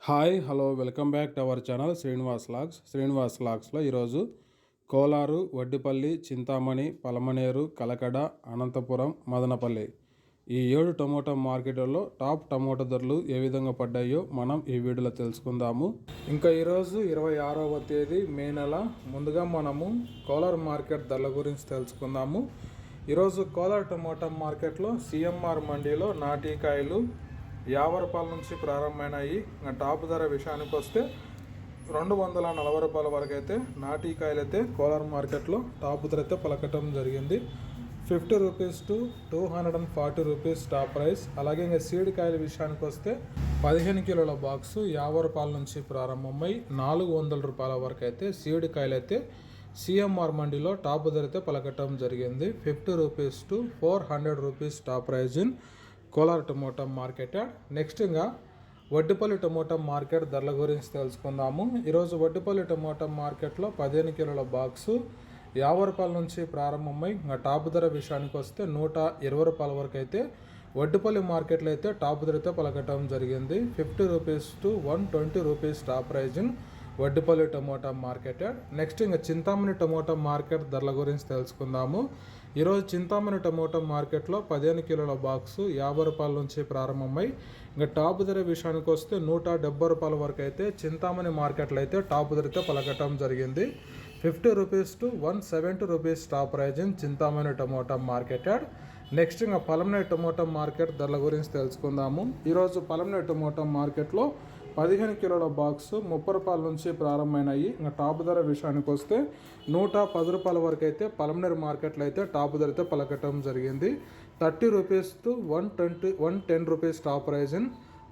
Hi hello welcome back to our channel Srinivas లాగ్స్లో ఈరోజు కోలారు, వడ్డిపల్లి, చింతామణి, పలమనేరు, కలకడ, అనంతపురం, మదనపల్లి ఈ 7 టమోటా మార్కెట్లలో టాప్ టమోటా ధరలు ఏ విధంగా పడ్డాయో మనం ఈ వీడియోలో తెలుసుకుందాము. ఇంకా ఈరోజు 26వ తేదీ మే నెల. ముందుగా మనము కోలార్ మార్కెట్ ధరల గురించి తెలుసుకుందాము. ఈరోజు కోలార్ టమోటా మార్కెట్లో సిఎంఆర్ మండీలో నాటికాయలు 50 రూపాయల నుంచి ప్రారంభమైనాయి. ఇంకా టాప్ ధర విషయానికి వస్తే 240 రూపాయల వరకు అయితే నాటికాయలు అయితే కోలార్ మార్కెట్లో టాప్ ధర అయితే పలకటం జరిగింది. 50 rupees to 240 rupees top price. అలాగే ఇంకా సీడ్ కాయల విషయానికి వస్తే 15 కిలోల బాక్సు 50 రూపాయల నుంచి ప్రారంభమై 400 రూపాయల వరకు అయితే సీడ్ కాయలు అయితే సిఎంఆర్ మండీలో టాప్ ధర అయితే పలకటం జరిగింది. 50 rupees to 400 rupees top price in Kolar tomato market. Next ఇంకా వడ్డిపల్లి టమోటా మార్కెట్ ధరల గురించి తెలుసుకుందాము. ఈరోజు వడ్డిపల్లి టమోటా మార్కెట్లో 15 కిలోల బాక్సు 50 రూపాయల నుంచి ప్రారంభమై ఇంకా టాప్ ధర విషయానికి వస్తే 120 రూపాయల వరకు అయితే వడ్డిపల్లి మార్కెట్లో అయితే టాప్ ధర అయితే పలకటం జరిగింది. 50 rupees to 120 rupees top price in Vaddipalli tomato market. Next ఇంకా చింతామణి టమోటా మార్కెట్ ధరల గురించి తెలుసుకుందాము. ఈరోజు చింతామణి టమోటా మార్కెట్లో 15 కిలోల బాక్సు 50 రూపాయల నుంచి ప్రారంభమై ఇంకా టాప్ ధర విషయానికి వస్తే 170 రూపాయల వరకు అయితే చింతామణి మార్కెట్లో అయితే టాప్ ధర అయితే పలకటం జరిగింది. 50 rupees to 170 rupees top price in Chintamani tomato market. Next ఇంకా పలమనేరు టమోటా మార్కెట్ ధరల గురించి తెలుసుకుందాము. ఈరోజు పలమనేరు టమోటా మార్కెట్లో 15 కిలోల బాక్సు 30 రూపాయల నుంచి ప్రారంభమైనాయి. ఇంకా టాప్ ధర విషయానికి వస్తే 110 రూపాయల వరకు అయితే పలమనేరు మార్కెట్లో అయితే టాప్ ధర అయితే పలకటం జరిగింది. 30 rupees to 110 rupees top price in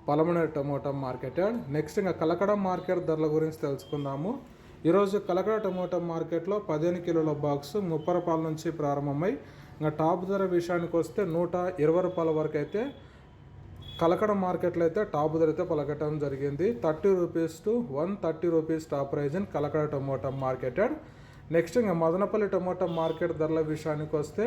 Palamaner tomato market. Next ఇంకా కలకడ మార్కెట్ ధరల గురించి తెలుసుకుందాము. ఈరోజు కలకడ టమోటా మార్కెట్లో 15 కిలోల బాక్సు 30 రూపాయల నుంచి ప్రారంభమై ఇంకా టాప్ ధర విషయానికి వస్తే 120 రూపాయల వరకు అయితే కలకడ మార్కెట్లో అయితే టాప్ ధర అయితే పలకటం జరిగింది. 30 rupees to 130 rupees top price in Kalakada tomato market. Next ఇంకా మదనపల్లి టమోటా మార్కెట్ ధరల విషయానికి వస్తే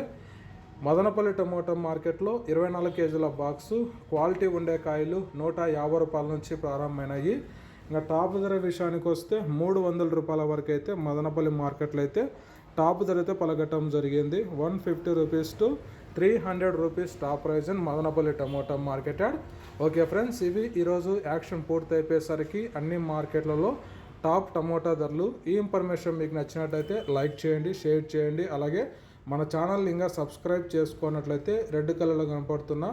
మదనపల్లి టమోటా మార్కెట్లో 24 కేజీల బాక్సు క్వాలిటీ ఉండే కాయలు 150 రూపాయల నుంచి ప్రారంభమైనాయి. ఇంకా టాప్ ధర విషయానికి వస్తే 300 రూపాయల వరకు అయితే మదనపల్లి మార్కెట్లో అయితే టాప్ ధర అయితే పలకటం జరిగింది. 150 rupees to 300 rupees top price in Madanapalle tomato market. Okay friends, ఇవి ఈరోజు యాక్షన్ పూర్తి అయిపోయేసరికి అన్ని మార్కెట్లలో టాప్ టమోటా ధరలు. ఈ ఇన్ఫర్మేషన్ మీకు నచ్చినట్లయితే లైక్ చేయండి, షేర్ చేయండి. అలాగే మన ఛానల్ ఇంకా సబ్స్క్రైబ్ చేసుకున్నట్లయితే రెడ్ కలర్లో కనపడుతున్న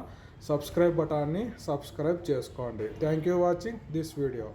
సబ్స్క్రైబ్ బటాన్ని సబ్స్క్రైబ్ చేసుకోండి. Thank you watching this video.